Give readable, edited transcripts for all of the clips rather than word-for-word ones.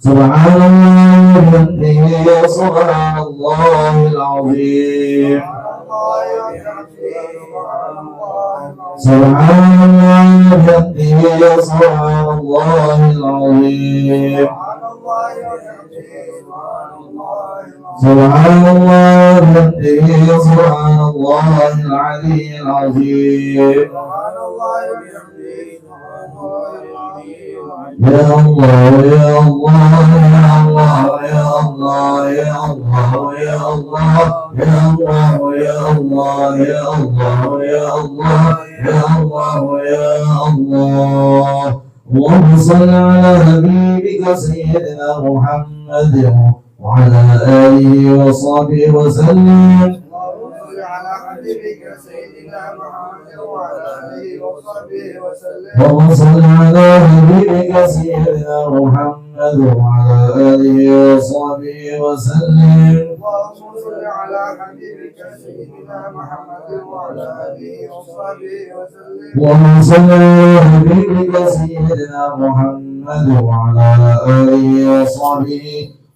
سبحان الله وبحمده سبحان الله العظيم سبحان الله وبحمده سبحان الله العظيم سبحان الله وبحمده سبحان الله العلي العظيم يا الله يا الله يا الله يا الله يا الله يا الله يا الله يا الله يا الله يا الله يا الله يا الله اللهم صل على حبيبك سيدنا محمد وعلى آله وصحبه وسلم اللهم صل على حبيبك سيدنا محمد وعلى آله وصحبه وسلم اللهم صل على حبيبك سيدنا محمد وعلى آله وصحبه وسلم اللهم صل على حبيبك سيدنا محمد وعلى آله وصحبه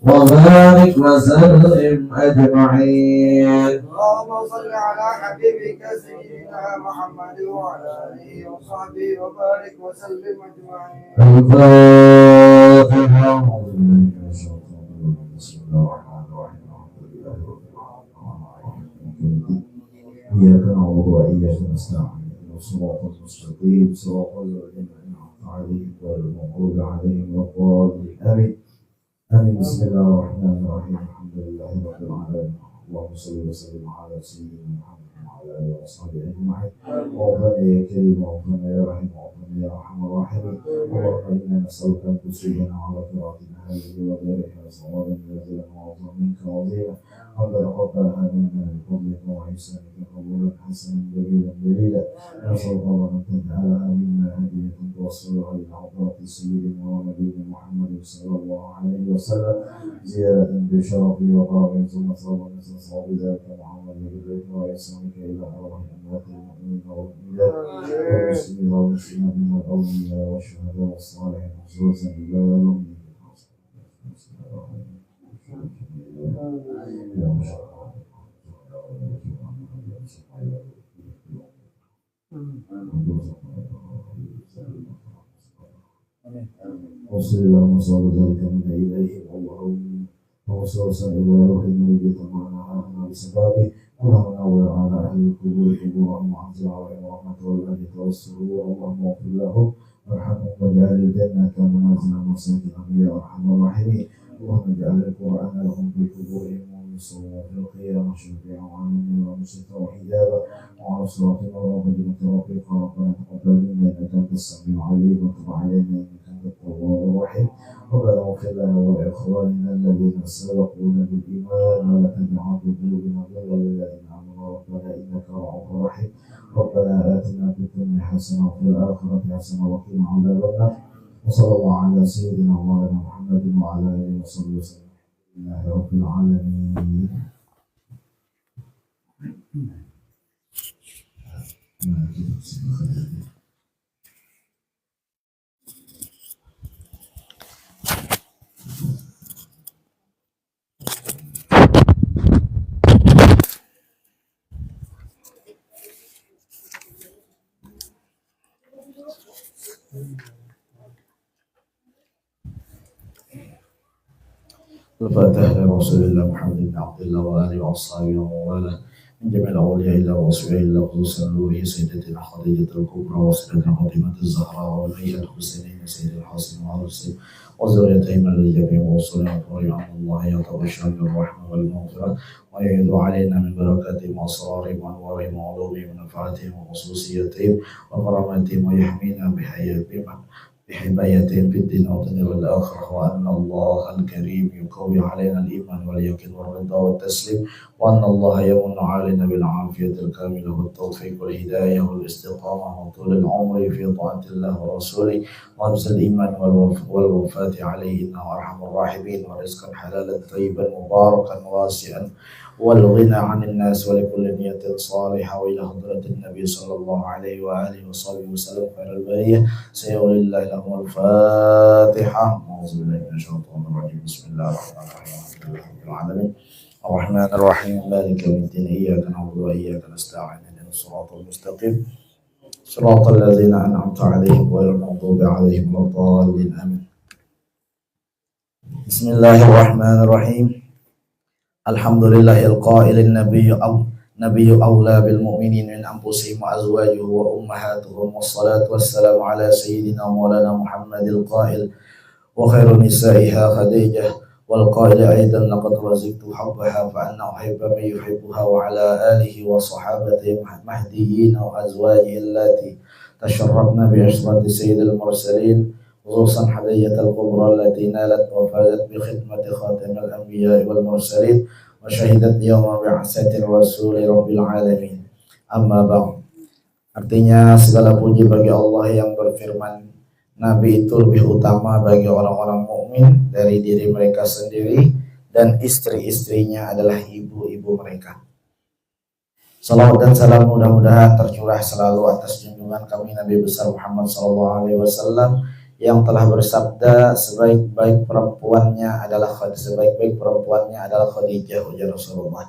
وبارك وسلم أجمعين اللهم صل على حبيبك سيدنا محمد وعلى آله وصحبه وبارك وسلم أجمعين الفاتحة بسم الله الرحمن الرحيم الحمد لله رب العالمين إياك نعبد وإياك نستعين والصراط المستقيم صراط الذين أنعمت عليهم غير المغضوب عليهم ولا الضالين آمين آمين بسم الله الرحمن الرحيم الحمد لله رب العالمين اللهم صل وسلم على سيدنا محمد وعلى آله وصحبه أجمعين وأوفنا يا كريم وأوفنا يا رحيم وأوفنا يا أرحم الراحمين اللهم إنا نسألك أن تصيبنا على قراءتنا هذه وغيرها صوابا نازلا وعظما منك عظيما ربنا تقبلها منا بفضلك وإحسانك قبولا حسنا جليلا جليلا نسأل الله أن تجعلها منا هدية توصلها إلى حضرة سيدنا ونبينا محمد صلى الله عليه وسلم زيادة بشرف وطاعة ثم صلى نسأل بذلك محمد بذلك وإحسانك إلى أرواح أموات المؤمنين والمؤمنات والمسلمين والمسلمات من الأولياء والشهداء والصالحين خصوصا إلى يوم الدين وصل اللهم صل ذلك من إليه اللهم وصل إلى روح النبي معنا هذا بسببه اللهم نور على أهل القبور قبورهم وأنزل عليهم الرحمة والأجر والسرور اللهم اغفر لهم وارحمهم واجعل الجنة منازل المساكين يا أرحم الراحمين اللهم اجعل القرآن لهم في قبورهم ومن في القيامة شفيعا وعلينا ومشركا وحجابا وعلى صراط وربنا رفيقا ربنا تقبل منا إنك أنت السميع العليم وتب علينا إنك أنت التواب الرحيم ربنا اغفر لنا ولإخواننا الذين سبقونا بالإيمان ولا تجعل في قلوبنا غلا للذين آمنوا ربنا إنك رؤوف رحيم ربنا آتنا في الدنيا حسنة وفي الآخرة حسنة وقنا عذاب النار وصلى الله على سيدنا ومولانا محمد وعلى آله وصحبه وسلم الحمد لله رب العالمين. الفاتحة لرسول الله محمد بن عبد الله وآله وأصحابه ومواله من جميع الأولياء إلا وأصفياء إلا خصوصا نوره سيدتنا خديجة الكبرى وسيدتنا فاطمة الزهراء والأولياء الحسينين سيد الحسن والحسين وزوجتهما الذين وصلنا وأن الله يتبشر بالرحمة والمغفرة ويعيد علينا من بركاتهم وأسرارهم وأنوارهم وعلومهم ونفعاتهم وخصوصياتهم وكراماتهم ويحمينا بحمايتهم في الدين والدنيا والآخرة وأن الله الكريم يقوي علينا الإيمان واليقين والرضا والتسليم وأن الله يمن علينا بالعافية الكاملة والتوفيق والهداية والاستقامة وطول العمر في طاعة الله ورسوله وحفظ الإيمان والوفاة عليه إنه أرحم الراحمين ورزقا حلالا طيبا مباركا واسعا والغنى عن الناس ولكل نية صالحة وإلى حضرة النبي صلى الله عليه وآله وصحبه وسلم خير البرية سيولي الله لهم الفاتحة. أعوذ بالله من الشيطان الرجيم. بسم الله الرحمن الرحيم. الحمد لله رب العالمين الرحمن الرحيم مالك يوم الدين إياك نعبد وإياك نستعين اهدنا الصراط المستقيم صراط الذين أنعمت عليهم غير المغضوب عليهم ولا الضالين آمين. بسم الله الرحمن الرحيم. الحمد لله القائل النبي أولى بالمؤمنين من أنفسهم وأزواجه وأمهاتهم والصلاة والسلام على سيدنا مولانا محمد القائل وخير نسائها خديجة والقائل أيضا لقد رزقت حبها فأنا أحب من يحبها وعلى آله وصحابته مهديين وأزواجه التي تشرفنا بعشرة سيد المرسلين خصوصا حدية الكبرى التي نالت وفازت بخدمة خاتم الأنبياء والمرسلين وشهدت يوم بعثة الرسول رب العالمين. Amma ba'd. Artinya segala puji bagi Allah yang berfirman, Nabi itu lebih utama bagi orang-orang mukmin dari diri mereka sendiri dan istri-istrinya adalah ibu-ibu mereka. Salawat dan salam mudah-mudahan tercurah selalu atas junjungan kami Nabi besar Muhammad SAW yang telah bersabda sebaik-baik perempuannya adalah Khadijah ujar Rasulullah,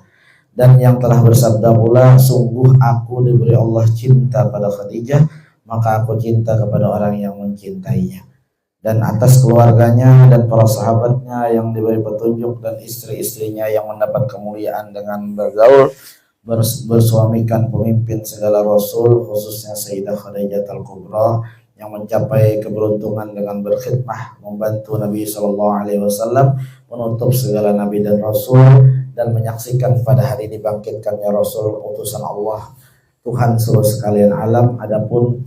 dan yang telah bersabda pula, sungguh aku diberi Allah cinta pada Khadijah, maka aku cinta kepada orang yang mencintainya. Dan atas keluarganya dan para sahabatnya yang diberi petunjuk dan istri-istrinya yang mendapat kemuliaan dengan bergaul bersuamikan pemimpin segala rasul, khususnya Sayyidah Khadijah Al-Kubra yang mencapai keberuntungan dengan berkhidmah membantu Nabi SAW menutup segala nabi dan rasul dan menyaksikan pada hari dibangkitkannya Rasul utusan Allah Tuhan seluruh sekalian alam. Adapun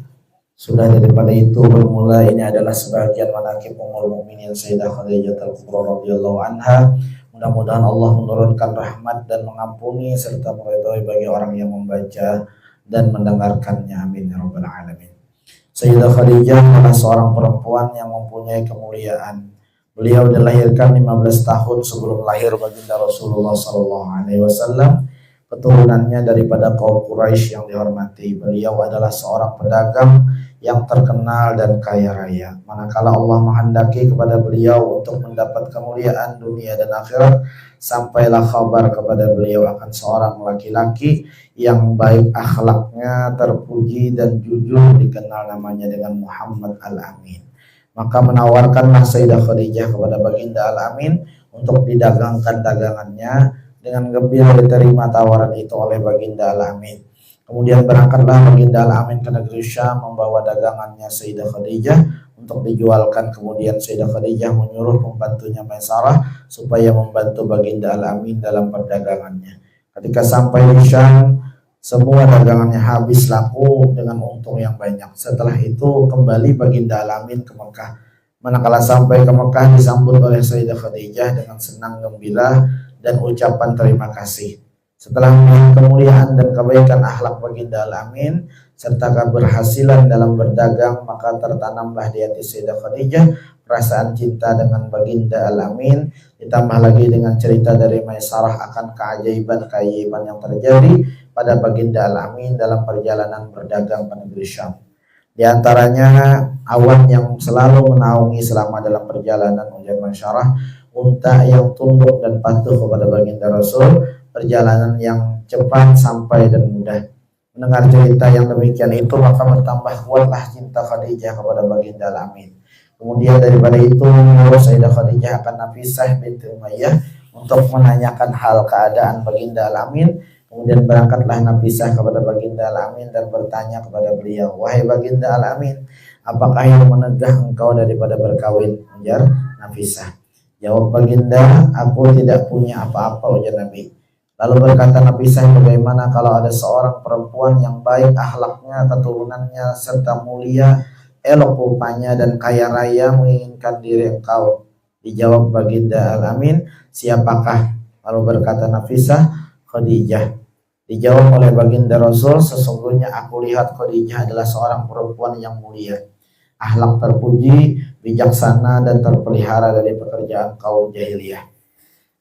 sudah daripada itu bermula, ini adalah sebagian manaqib Ummul Mukminin Sayyidah Khadijah Al-Kubra radhiyallahu anha. Mudah-mudahan Allah menurunkan rahmat dan mengampuni serta meridhai bagi orang yang membaca dan mendengarkannya. Amin ya rabbal alamin. Sayyidah Khadijah adalah seorang perempuan yang mempunyai kemuliaan. Beliau dilahirkan 15 tahun sebelum lahir baginda Rasulullah SAW. Keturunannya daripada kaum Quraisy yang dihormati. Beliau adalah seorang pedagang yang terkenal dan kaya raya. Manakala Allah menghendaki kepada beliau untuk mendapat kemuliaan dunia dan akhirat, sampailah kabar kepada beliau akan seorang laki-laki yang baik akhlaknya, terpuji dan jujur, dikenal namanya dengan Muhammad Al-Amin. Maka menawarkanlah Sayyidah Khadijah kepada baginda Al-Amin untuk didagangkan dagangannya. Dengan gembira diterima tawaran itu oleh baginda Al-Amin. Kemudian berangkatlah baginda Al-Amin ke negeri Syam membawa dagangannya Sayyidah Khadijah untuk dijualkan. Kemudian Sayyidah Khadijah menyuruh pembantunya Maisarah supaya membantu baginda Al-Amin dalam perdagangannya. Ketika sampai di Syam, semua dagangannya habis laku dengan untung yang banyak. Setelah itu kembali baginda Al-Amin ke Mekah. Manakala sampai ke Mekah, disambut oleh Sayyidah Khadijah dengan senang gembira dan ucapan terima kasih. Setelah melihat kemuliaan dan kebaikan akhlak baginda Al-Amin serta keberhasilan dalam berdagang, maka tertanamlah di hati Sayyidah Khadijah perasaan cinta dengan baginda Al-Amin, ditambah lagi dengan cerita dari Maisarah akan keajaiban yang terjadi pada baginda Al-Amin dalam perjalanan berdagang ke negeri Syam. Di antaranya awan yang selalu menaungi selama dalam perjalanan, ujar Maisarah, unta yang tunduk dan patuh kepada baginda Rasul, perjalanan yang cepat, sampai dan mudah. Mendengar cerita yang demikian itu, maka bertambah kuatlah cinta Khadijah kepada baginda Al-Amin. Kemudian daripada itu menurut Sayyidah Khadijah akan Nafisah binti Umayyah untuk menanyakan hal keadaan baginda Al-Amin. Kemudian berangkatlah Nafisah kepada baginda Al-Amin dan bertanya kepada beliau, wahai baginda Al-Amin, apakah yang menegah engkau daripada berkawin? Ujar Nafisah. Jawab baginda, aku tidak punya apa-apa, ujar Nabi. Lalu berkata Nafisah, bagaimana kalau ada seorang perempuan yang baik akhlaknya, keturunannya serta mulia, elok rupanya dan kaya raya menginginkan diri engkau? Dijawab baginda Al-Amin, siapakah? Lalu berkata Nafisah, Khadijah. Dijawab oleh baginda Rasul, sesungguhnya aku lihat Khadijah adalah seorang perempuan yang mulia, akhlak terpuji, bijaksana dan terpelihara dari pekerjaan kaum jahiliyah.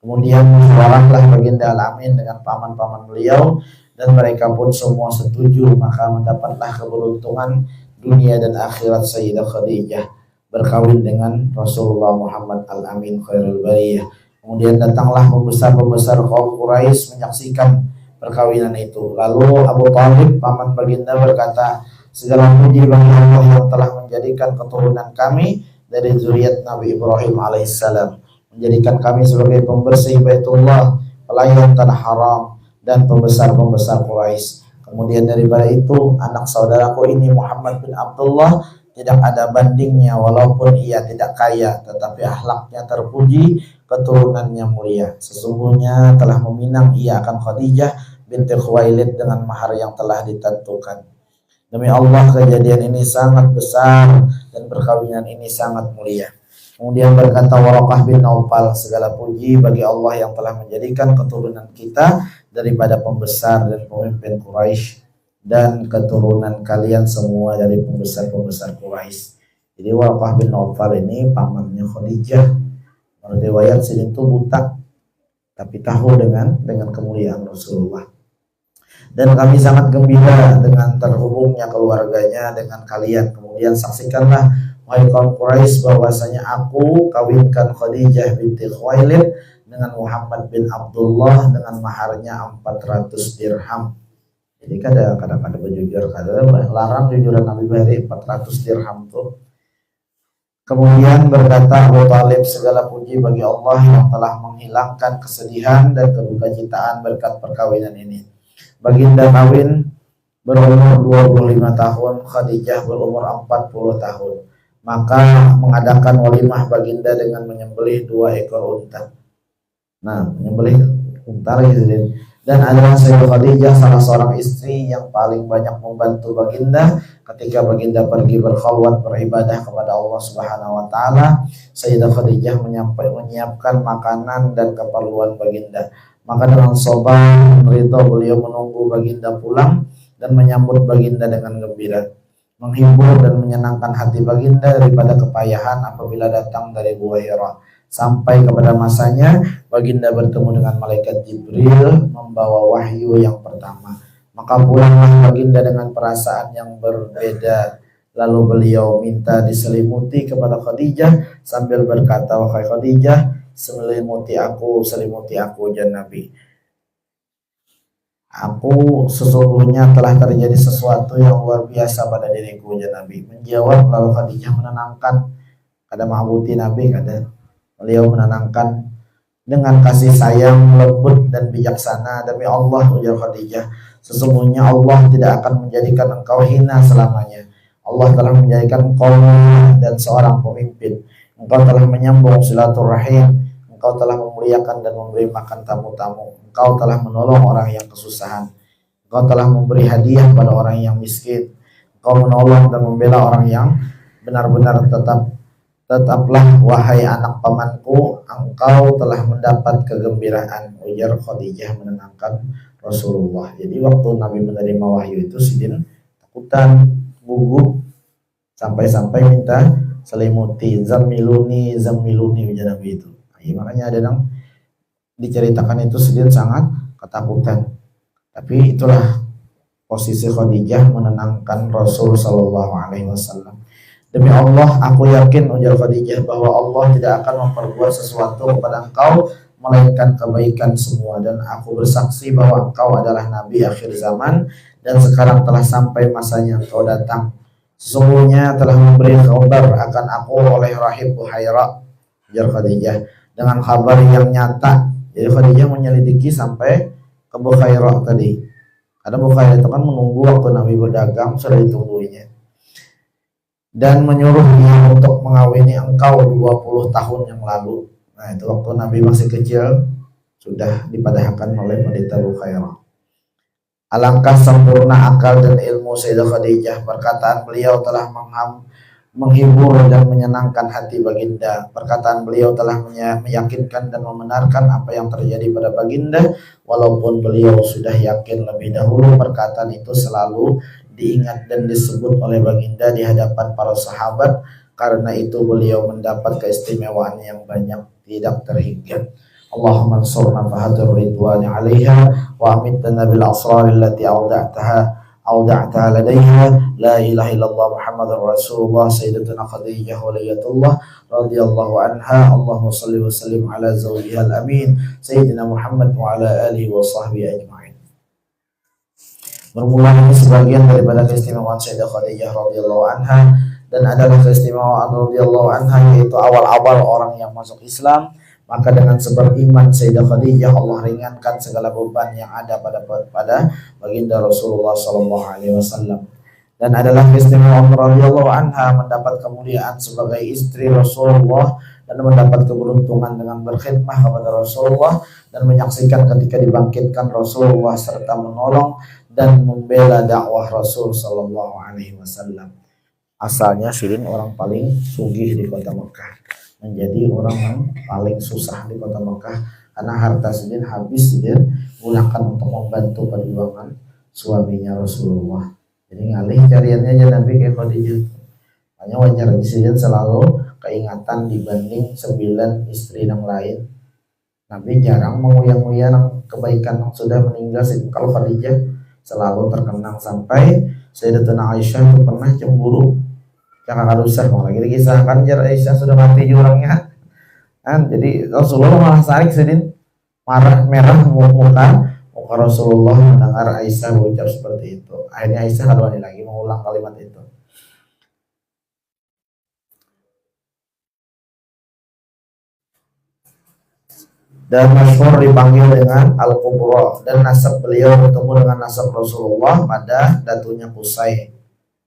Kemudian musyawarahlah baginda Al-Amin dengan paman-paman beliau dan mereka pun semua setuju, maka mendapatlah keberuntungan dunia dan akhirat Sayyidah Khadijah berkawin dengan Rasulullah Muhammad Al-Amin Khairul Bariyah. Kemudian datanglah pembesar-pembesar kaum Quraisy menyaksikan perkawinan itu. Lalu Abu Thalib paman baginda berkata, segala puji bagi Allah yang telah menjadikan keturunan kami dari zuriat Nabi Ibrahim alaihissalam, menjadikan kami sebagai pembersih Baitullah, pelayan tanah haram, dan pembesar-pembesar Quraisy. Kemudian daripada itu, anak saudaraku ini Muhammad bin Abdullah tidak ada bandingnya, walaupun ia tidak kaya, tetapi akhlaknya terpuji, keturunannya mulia. Sesungguhnya telah meminang ia akan Khadijah binti Khuwailid dengan mahar yang telah ditentukan. Demi Allah, kejadian ini sangat besar dan perkawinan ini sangat mulia. Kemudian berkata Waraqah bin Naufal, segala puji bagi Allah yang telah menjadikan keturunan kita daripada pembesar dan pemimpin Quraisy, dan keturunan kalian semua dari pembesar-pembesar Quraisy. Jadi Waraqah bin Naufal ini pamannya Khadijah. Menurut riwayat sini itu buta, tapi tahu dengan kemuliaan Rasulullah. Dan kami sangat gembira dengan terhubungnya keluarganya dengan kalian. Kemudian saksikanlah wahai kaum Quraisy bahwasanya aku kawinkan Khadijah binti Khuwailid dengan Muhammad bin Abdullah dengan maharnya 400 dirham. Jadi kadang-kadang berjujur, kadang larang jujuran Nabi Bahri 400 dirham tuh. Kemudian berkata Abu Thalib, segala puji bagi Allah yang telah menghilangkan kesedihan dan kedukacitaan berkat perkawinan ini. Baginda kawin berumur 25 tahun, Khadijah berumur 40 tahun. Maka mengadakan walimah baginda dengan menyembelih 2 ekor unta. Nah, menyembelih unta lagi. Dan adalah Sayyidah Khadijah salah seorang istri yang paling banyak membantu baginda ketika baginda pergi berkhulwat beribadah kepada Allah Subhanahu wa taala. Sayyidah Khadijah menyiapkan makanan dan keperluan baginda. Maka dengan sabar ridho beliau menunggu baginda pulang dan menyambut baginda dengan gembira, menghibur dan menyenangkan hati baginda daripada kepayahan apabila datang dari Gua Hira. Sampai kepada masanya baginda bertemu dengan malaikat Jibril membawa wahyu yang pertama. Maka pulanglah baginda dengan perasaan yang berbeda. Lalu beliau minta diselimuti kepada Khadijah sambil berkata, wahai Khadijah, selimuti aku ujar Nabi. Aku sesungguhnya telah terjadi sesuatu yang luar biasa pada diriku, ujar Nabi. Menjawab lalu Khadijah menenangkan, kada ma'buti Nabi, kada. Beliau menenangkan dengan kasih sayang lembut dan bijaksana. Demi Allah, ujar Khadijah, sesungguhnya Allah tidak akan menjadikan engkau hina selamanya. Allah telah menjadikan engkau dan seorang pemimpin. Engkau telah menyambung silaturahim. Engkau telah memuliakan dan memberi makan tamu-tamu. Engkau telah menolong orang yang kesusahan. Engkau telah memberi hadiah pada orang yang miskin. Engkau menolong dan membela orang yang benar-benar tetaplah wahai anak pamanku, engkau telah mendapat kegembiraan, ujar Khadijah menenangkan Rasulullah. Jadi waktu Nabi menerima wahyu itu sidin takutan, gugup, sampai-sampai minta selimuti, zamiluni ujar Nabi itu. Makanya ada yang diceritakan itu sidin sangat ketakutan. Tapi itulah posisi Khadijah menenangkan Rasul Sallallahu Alaihi Wasallam. Demi Allah, aku yakin, ujar Khadijah, bahwa Allah tidak akan memperbuat sesuatu kepada engkau melainkan kebaikan semua, dan aku bersaksi bahwa engkau adalah Nabi akhir zaman dan sekarang telah sampai masanya engkau datang. Sesungguhnya telah memberi kabar akan aku oleh Rahib Buhaira, ujar Khadijah, dengan kabar yang nyata. Jadi Khadijah menyelidiki sampai ke Buhaira tadi. Karena Buhaira itu kan menunggu waktu Nabi berdagang, sudah ditungguinya. Dan menyuruh dia untuk mengawini engkau 20 tahun yang lalu. Nah, itu waktu Nabi masih kecil sudah dipadahkan oleh wanita Bukhairah. Alangkah sempurna akal dan ilmu Sayyidah Khadijah. Perkataan beliau telah menghibur dan menyenangkan hati baginda. Perkataan beliau telah meyakinkan dan membenarkan apa yang terjadi pada baginda. Walaupun beliau sudah yakin lebih dahulu, perkataan itu selalu diingat dan disebut oleh baginda di hadapan para sahabat. Karena itu beliau mendapat keistimewaan yang banyak tidak terhingga. Allahumma ansurna fahadir ridwani 'alaiha wa amitna bil asrar allati awda'taha ladaiha. La ilaha illallah Muhammadur Rasulullah sayyidatuna Khadijah waliyatullah radhiyallahu anha. Allahumma shalli wa sallim ala zawjiha al-amin sayyidina Muhammad wa ala alihi wa sahbihi ajma'in. Bermula ini sebagian daripada keistimewaan Sayyidah Khadijah radhiyallahu anha, dan adalah keistimewaan radhiyallahu anha yaitu awal-awal orang yang masuk Islam. Maka dengan sebab iman Sayyidah Khadijah, Allah ringankan segala beban yang ada pada baginda Rasulullah SAW. Dan adalah keistimewaan radhiyallahu anha mendapat kemuliaan sebagai istri Rasulullah dan mendapat keberuntungan dengan berkhidmah kepada Rasulullah dan menyaksikan ketika dibangkitkan Rasulullah serta menolong dan membela dakwah Rasul SAW. Asalnya Sirin orang paling sugih di kota Mekah, menjadi orang yang paling susah di kota Mekah karena harta Sidin habis Sidin gunakan untuk membantu perjuangan suaminya Rasulullah. Jadi ngalih cariannya aja Nabi kayak Khadijah. Hanya wajar Sidin selalu keingatan dibanding 9 istri yang lain. Nabi jarang menguyang-uyang kebaikan yang sudah meninggal. Kalau Khadijah selalu terkenang sampai Sayyidatuna Aisyah itu pernah cemburu. Jangan usah mau lagi dikisahkan jar Aisyah sudah mati jurangnya kan. Jadi Rasulullah malah sarik Sidin merah muka Rasulullah mendengar Aisyah berucap seperti itu. Akhirnya Aisyah berani lagi mengulang kalimat itu. Dan masyhur dipanggil dengan Al-Kubra, dan nasab beliau bertemu dengan nasab Rasulullah pada datunya Qusay.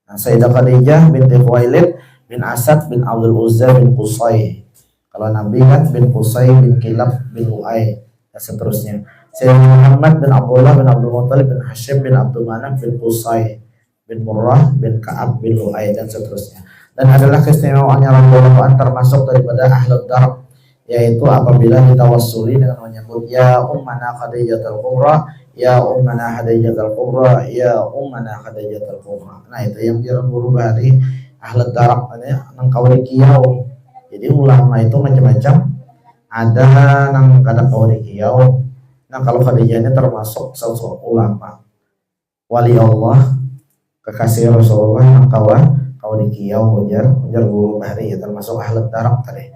Sayyidah Khadijah binti Khuwailid bin Asad bin Abdul Uzza bin Qusay. Kalau Nabi kan bin Qusay bin Kilab bin Lu'ay dan seterusnya. Sayyidina Muhammad bin Abdullah bin Abdul Muttalib bin Hashim bin Abdul Manaf bin Qusay bin Murrah bin Ka'ab bin Lu'ay dan seterusnya. Dan adalah keistimewaannya Rasulullah termasuk daripada ahlud darab, yaitu apabila ditawassuli dengan menyebut ya ummana Khadijatul Kubra, ya ummana Khadijatul Kubra, ya ummana Khadijatul Kubra. Nah itu yang dirubah dari ahlul darab nang kawali kiyau. Jadi ulama itu macam-macam, ada nang kada kawali kiyau. Nah kalau Khadijah ini termasuk salah ulama wali Allah, kekasih Rasulullah nang kawali kiyau, ujar guru bahari ya, termasuk ahlul darab tadi.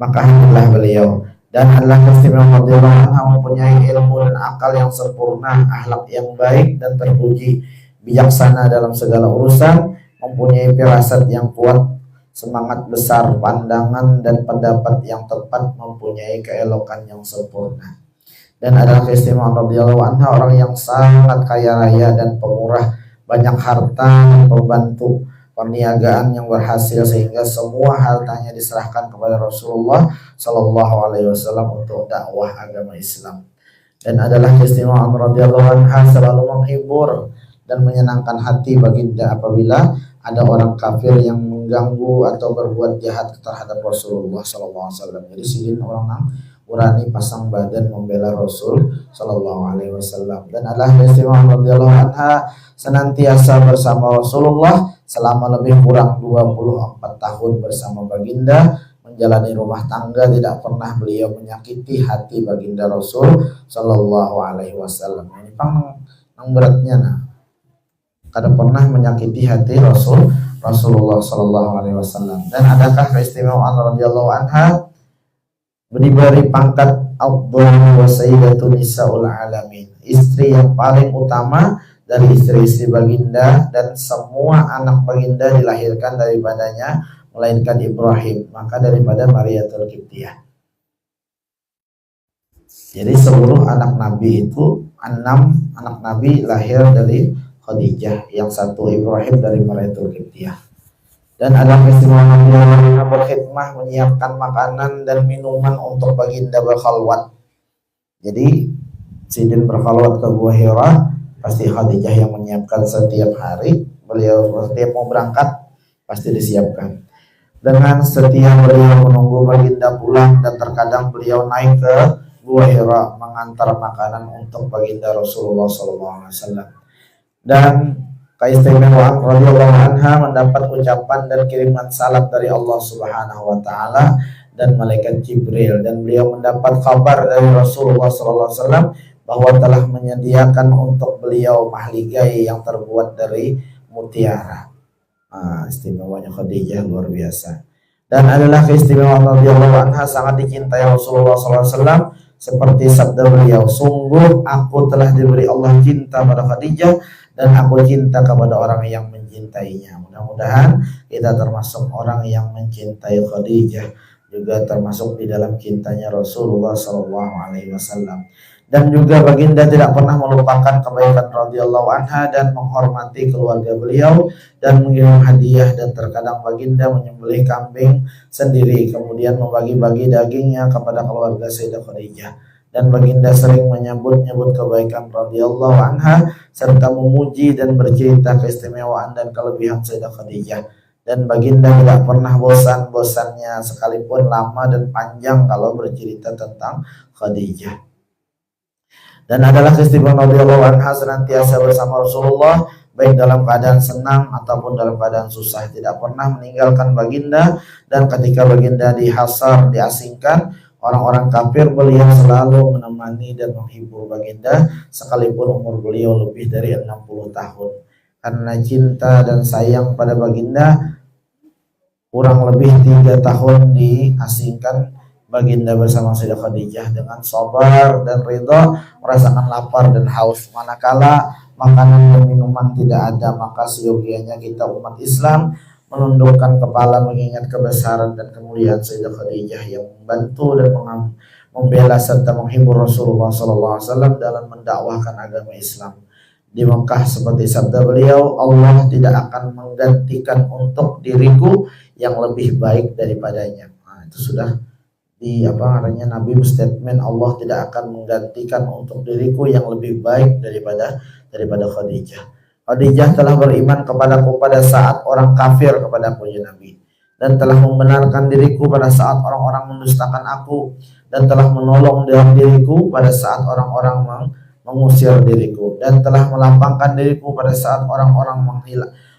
Maka inilah beliau. Dan adalah keistimewaan radhiyallahu anha mempunyai ilmu dan akal yang sempurna, akhlak yang baik dan terpuji, bijaksana dalam segala urusan, mempunyai firasat yang kuat, semangat besar, pandangan dan pendapat yang tepat, mempunyai keelokan yang sempurna. Dan adalah keistimewaan radhiyallahu anha orang yang sangat kaya raya dan pemurah, banyak harta, pembantu, perniagaan yang berhasil sehingga semua hartanya diserahkan kepada Rasulullah Sallallahu Alaihi Wasallam untuk dakwah agama Islam. Dan adalah keistimewaan radhiyallahu anha selalu menghibur dan menyenangkan hati baginda apabila ada orang kafir yang mengganggu atau berbuat jahat terhadap Rasulullah Sallallahu Alaihi Wasallam. Jadi Sidin orang urani pasang badan membela Rasul Sallallahu Alaihi Wasallam. Dan adalah keistimewaan radhiyallahu anha senantiasa bersama Rasulullah selama lebih kurang 24 tahun bersama baginda, menjalani rumah tangga, tidak pernah beliau menyakiti hati baginda Rasul Sallallahu Alaihi Wasallam. Ini pang beratnya nah, kada pernah menyakiti hati Rasulullah Sallallahu Alaihi Wasallam. Dan adakah keistimewaan radhiyallahu anha diberi pangkat Abdul wa Sayyidatun Nisaul Alamin, istri yang paling utama dari istri-istri baginda, dan semua anak baginda dilahirkan daripadanya melainkan Ibrahim, maka daripada Mariatul Qibtiyah. Jadi seluruh anak Nabi itu 6 anak Nabi lahir dari Khadijah, yang satu Ibrahim dari Mariatul Qibtiyah. Dan ada keistimewaan yang berkhidmah menyiapkan makanan dan minuman untuk baginda berkhalwat. Jadi Sidin berkhalwat ke Gua Hira, pasti Khadijah yang menyiapkan setiap hari. Beliau setiap mau berangkat pasti disiapkan. Dengan setia beliau menunggu baginda pulang, dan terkadang beliau naik ke Gua Hira mengantar makanan untuk baginda Rasulullah SAW. Dan keistimewaan radhiyallahu anha mendapat ucapan dan kiriman salam dari Allah Subhanahu wa taala, dan malaikat Jibril, dan beliau mendapat kabar dari Rasulullah SAW bahwa telah menyediakan untuk beliau mahligai yang terbuat dari mutiara. Istimewanya Khadijah luar biasa. Dan adalah keistimewaan radhiyallahu anha sangat dicintai Rasulullah SAW, seperti sabda beliau, sungguh aku telah diberi Allah cinta pada Khadijah dan aku cinta kepada orang yang mencintainya. Mudah-mudahan kita termasuk orang yang mencintai Khadijah, juga termasuk di dalam cintanya Rasulullah SAW. Dan juga baginda tidak pernah melupakan kebaikan radhiyallahu anha dan menghormati keluarga beliau dan mengirim hadiah, dan terkadang baginda menyembelih kambing sendiri kemudian membagi-bagi dagingnya kepada keluarga Sayyidah Khadijah. Dan baginda sering menyebut-nyebut kebaikan radhiyallahu anha serta memuji dan bercerita keistimewaan dan kelebihan Sayyidah Khadijah. Dan baginda tidak pernah bosan-bosannya sekalipun lama dan panjang kalau bercerita tentang Khadijah. Dan adalah keistimewaan radhiyallahu anha senantiasa bersama Rasulullah, baik dalam keadaan senang ataupun dalam keadaan susah, tidak pernah meninggalkan baginda. Dan ketika baginda dihasar, diasingkan orang-orang kafir, beliau selalu menemani dan menghibur baginda sekalipun umur beliau lebih dari 60 tahun. Karena cinta dan sayang pada baginda, kurang lebih 3 tahun diasingkan baginda bersama Sayyidah Khadijah dengan sabar dan ridha, merasakan lapar dan haus. Manakala makanan dan minuman tidak ada, maka seyogianya kita umat Islam menundukkan kepala mengingat kebesaran dan kemuliaan Sayyidah Khadijah yang membantu dan membela serta menghibur Rasulullah SAW dalam mendakwahkan agama Islam di Mekah. Seperti sabda beliau, Allah tidak akan menggantikan untuk diriku yang lebih baik daripadanya. Itu sudah Nabi berstatement, Allah tidak akan menggantikan untuk diriku yang lebih baik daripada Khadijah. Khadijah telah beriman kepadaku pada saat orang kafir kepadaku ya Nabi, dan telah membenarkan diriku pada saat orang-orang mendustakan aku, dan telah menolong dalam diriku pada saat orang-orang mengusir diriku, dan telah melapangkan diriku pada saat orang-orang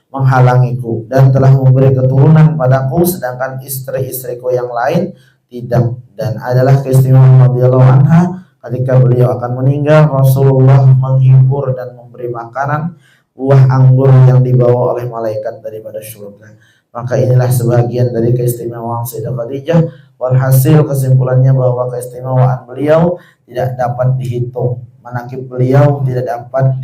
menghalangiku, dan telah memberi keturunan padaku sedangkan istri-istriku yang lain tidak. Dan adalah keistimewaan radhiyallahu anha ketika beliau akan meninggal, Rasulullah menghibur dan memberi makanan buah anggur yang dibawa oleh malaikat daripada surga. Maka inilah sebagian dari keistimewaan Sayyidah Khadijah. Walhasil kesimpulannya bahwa keistimewaan beliau tidak dapat dihitung, manaqib beliau tidak dapat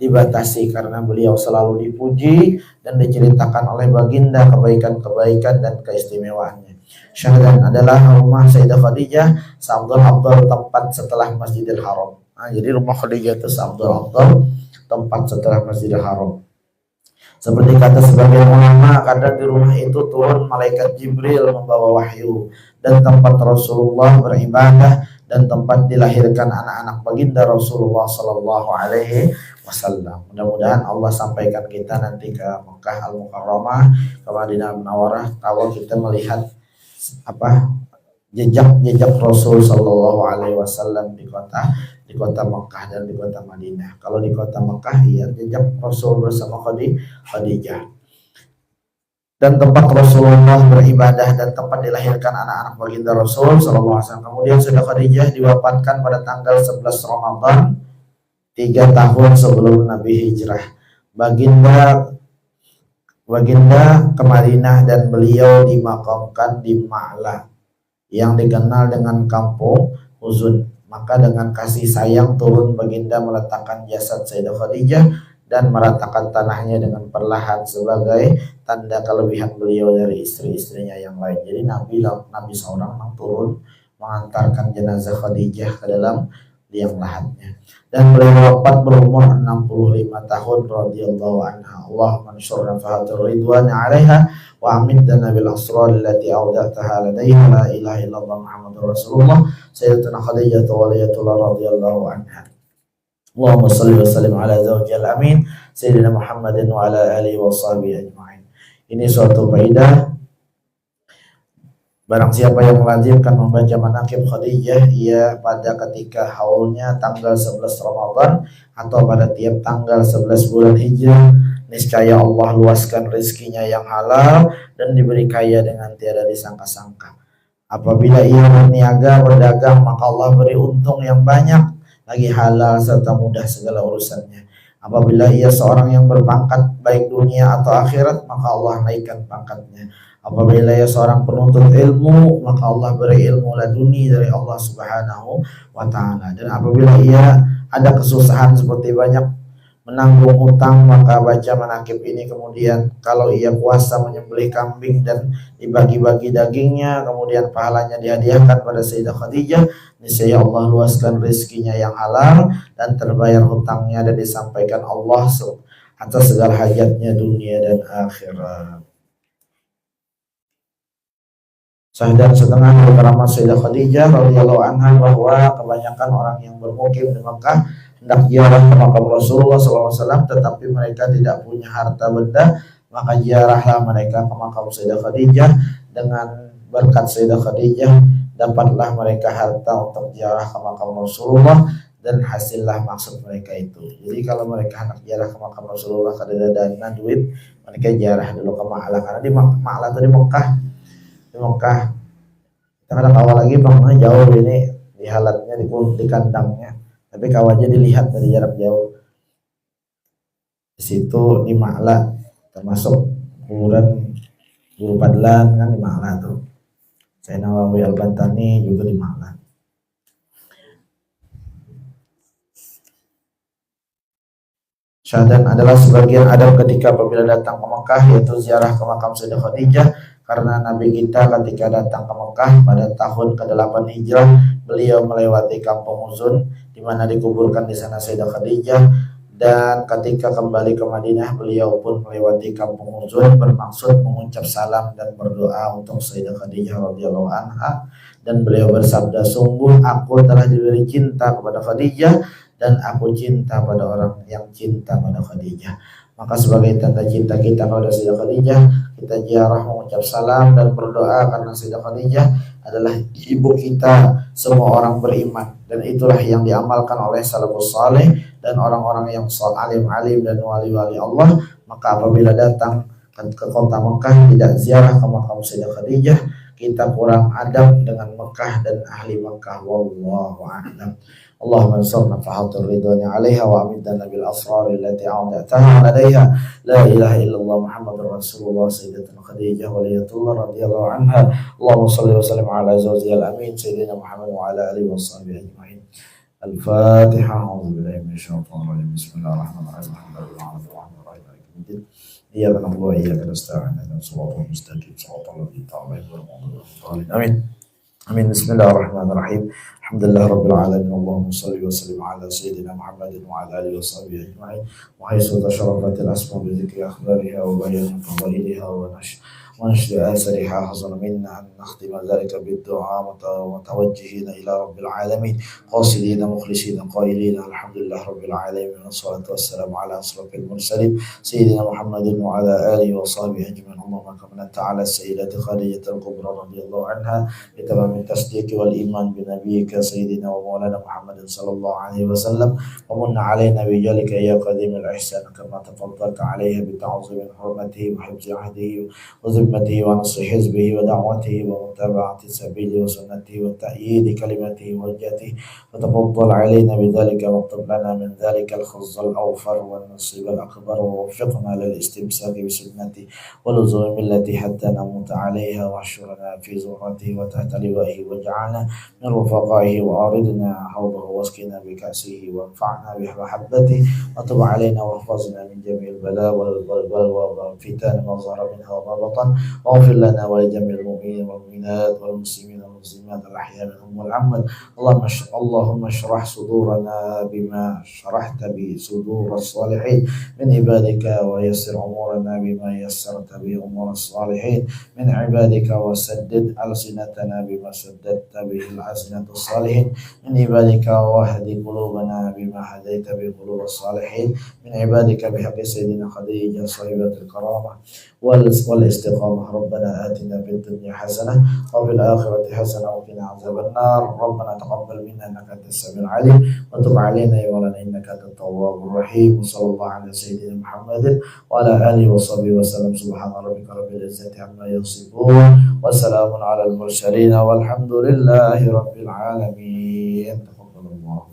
dibatasi, karena beliau selalu dipuji dan diceritakan oleh baginda kebaikan-kebaikan dan keistimewaannya. Syahdan adalah rumah Sayyidah Khadijah seafdal-afdal tempat setelah Masjidil Haram. Jadi rumah Khadijah itu seafdal-afdal tempat setelah Masjidil Haram. Seperti kata sebagian ulama, kadang di rumah itu turun malaikat Jibril membawa wahyu, dan tempat Rasulullah beribadah, dan tempat dilahirkan anak-anak baginda Rasulullah Sallallahu Alaihi Wasallam. Mudah-mudahan Allah sampaikan kita nanti ke Mekah Al-Mukarramah, ke Madinah Munawwarah, kalau kita melihat jejak Rasul Sallallahu Alaihi Wasallam di kota Mekah dan di kota Madinah. Kalau di kota Mekah, jejak Rasul bersama Khadijah, dan tempat Rasulullah beribadah, dan tempat dilahirkan anak-anak baginda Rasul Sallallahu Alaihi Wasallam. Kemudian Sayyidah Khadijah diwafatkan pada tanggal 11 Ramadan 3 tahun sebelum Nabi hijrah. Baginda ke Madinah dan beliau dimakamkan di Ma'la yang dikenal dengan kampung Huzun. Maka dengan kasih sayang turun baginda meletakkan jasad Sayyidah Khadijah dan meratakan tanahnya dengan perlahan sebagai tanda kelebihan beliau dari istri-istrinya yang lain. Jadi Nabi seorang turun mengantarkan jenazah Khadijah ke dalam liang lahatnya. Dan beliau wafat berumur 65 tahun radhiyallahu anha. Allahumma ansurna fahatur ridwan 'alaiha wa amidna bil asrar allati awda'taha ladayha la ilaha illallah Muhammadur Rasulullah sayyidatuna Khadijah waliyatullah radhiyallahu anha. Allahumma shalli wa sallim ala zawjil amin sayyidina Muhammadin wa ala alihi wa sahbihi ajma'in. Ini suatu faedah. Barang siapa yang melazimkan membaca manaqib Khadijah, ia pada ketika haulnya tanggal 11 Ramadan atau pada tiap tanggal 11 bulan Hijrah, niscaya Allah luaskan rezekinya yang halal dan diberi kaya dengan tiada disangka-sangka. Apabila ia berniaga, berdagang, maka Allah beri untung yang banyak, lagi halal serta mudah segala urusannya. Apabila ia seorang yang berpangkat baik dunia atau akhirat, maka Allah naikkan pangkatnya. Apabila ia seorang penuntut ilmu, maka Allah beri ilmu laduni dari Allah Subhanahu wa taala. Dan apabila ia ada kesusahan seperti banyak menanggung hutang, maka baca manakib ini. Kemudian kalau ia puasa menyembelih kambing dan dibagi-bagi dagingnya, kemudian pahalanya dihadiahkan pada Sayyidah Khadijah, niscaya Allah luaskan rezekinya yang halal dan terbayar hutangnya, dan disampaikan Allah atas segala hajatnya dunia dan akhirat. Sah dan setengah dari keramat Sayyidah Khadijah radhiyallahu anha bahwa kebanyakan orang yang bermukim di Mekah hendak ziarah ke makam Rasulullah SAW, tetapi mereka tidak punya harta benda, maka ziarahlah mereka ke makam Sayyidah Khadijah. Dengan berkat Sayyidah Khadijah dapatlah mereka harta untuk ziarah ke makam Rasulullah, dan hasillah maksud mereka itu. Jadi kalau mereka hendak ziarah ke makam Rasulullah kada dana duit, mereka ziarah dulu ke Ma'la, karena di Ma'la itu di Mekah. Kita kadang kawal lagi bang, jauh ini di halatnya, di kandangnya, tapi kawalnya dilihat dari jarak jauh. Di situ di Ma'la, termasuk kuburan Guru Padlan kan di Ma'la tuh. Sayyidina Nawawi Al-Bantani juga di Ma'la. Syahadan adalah sebagian adab ketika apabila datang ke Mekah, yaitu ziarah ke makam Sayyidah Khadijah. Karena Nabi kita ketika datang ke Mekah pada tahun ke-8 Hijrah, beliau melewati kampung Uzun di mana dikuburkan di sana Sayyidah Khadijah, dan ketika kembali ke Madinah beliau pun melewati kampung Uzun bermaksud mengucap salam dan berdoa untuk Sayyidah Khadijah radhiyallahu anha, dan beliau bersabda, sungguh aku telah diberi cinta kepada Khadijah dan aku cinta pada orang yang cinta pada Khadijah. Maka sebagai tanda cinta kita kepada Sayyidah Khadijah, kita ziarah mengucap salam dan berdoa, karena Sayyidah Khadijah adalah ibu kita semua orang beriman, dan itulah yang diamalkan oleh salafus saleh dan orang-orang yang alim-alim dan wali-wali Allah. Maka apabila datang ke kota Mekah tidak ziarah ke makam Sayyidah Khadijah, kita kurang adab dengan Mekah dan ahli Mekah. Wallahu a'lam. Allahumma ansurna fahatur ridwani 'alaiha wa amidna bil asrar allati a'dataha 'alaiha. La ilaha illallah Muhammadur Rasulullah Sayyidatuna Khadijah waliyatullah radhiyallahu anha. Allahumma shalli wa sallim ala zawjihil amin sayyidina Muhammad wa ala alihi washabbihi ajma'in. Al-Fatihah. A'udzu billahi minasyaitonir rajim. Bismillahirrahmanirrahim. Alhamdulillahi rabbil alamin. Iyyaka na'budu wa iyyaka nasta'in. Ihdinas siratal mustaqim. Siratal ladzina an'amta 'alaihim. Amin. Amin. Bismillahirrahmanirrahim. Alhamdulillah rabbil alamin. Allahumma shalli wa sallim ala sayyidina Muhammadin wa ala alihi washabbihi ajma'in. Wa haythu tasharrafat al-asma bi dhikri akhbariha wa bayan fadailiha wa ونشر آثارها حصل منا أن نختم ذلك بالدعاء متوجهين إلى رب العالمين قاصدين مخلصين قائلين الحمد لله رب العالمين والصلاة والسلام على أشرف المرسلين سيدنا محمد وعلى آله وصحبه أجمعين. اللهم كما أنت على السيدة خديجة الكبرى رضي الله عنها بتمام التصديق والإيمان بنبيك سيدنا ومولانا محمد صلى الله عليه وسلم ومن علينا بجلك يا قديم الإحسان كما تفضلت عليها بتعظيم حرمته وحفظ عهده وذمته ونصر حزبه ودعوته ومتابعة سبيله وسنته وتأييد كلمته ووجهته وتفضل علينا بذلك واكتب لنا من ذلك الخز الأوفر والنصيب الأكبر ووفقنا للاستمساك بسنته ولزوم ملته حتى نموت عليها واحشرنا في زمرته وتحت لوائه واجعلنا من رفقائه وأوردنا حوضه واسقنا بكأسه وانفعنا بمحبته وتب علينا واحفظنا من جميع البلاء والبلوى والفتن ما ظهر منها وما بطن واغفر لنا ولجميع المؤمنين والمؤمنات والمسلمين والمسلمات الأحياء منهم والأموات. اللهم اشرح صدورنا بما شرحت به صدور الصالحين من عبادك ويسر أمورنا بما يسرت به أمور الصالحين من عبادك وسدد ألسنتنا بما سددت به الألسنة الصالحين من عبادك واهد قلوبنا بما هديت به قلوب الصالحين من عبادك بحق سيدنا خديجة صاحبة الكرامة والاستقامة istiqamah. Rabbana atina fid dunya hasanah wa fil akhirati hasanah wa qina adzabannar. Rabbana taqabbal minna innaka antas samiul alim wa tub alaina ya maulana innaka antat tawwabur rahim. Sallallahu ala sayyidina Muhammadin wa ala alihi wa sahbihi wa sallam. Subhana rabbika rabbil izzati amma yasifun wa salamun alal mursalin walhamdulillahi rabbil alamin. Taqabbalallah.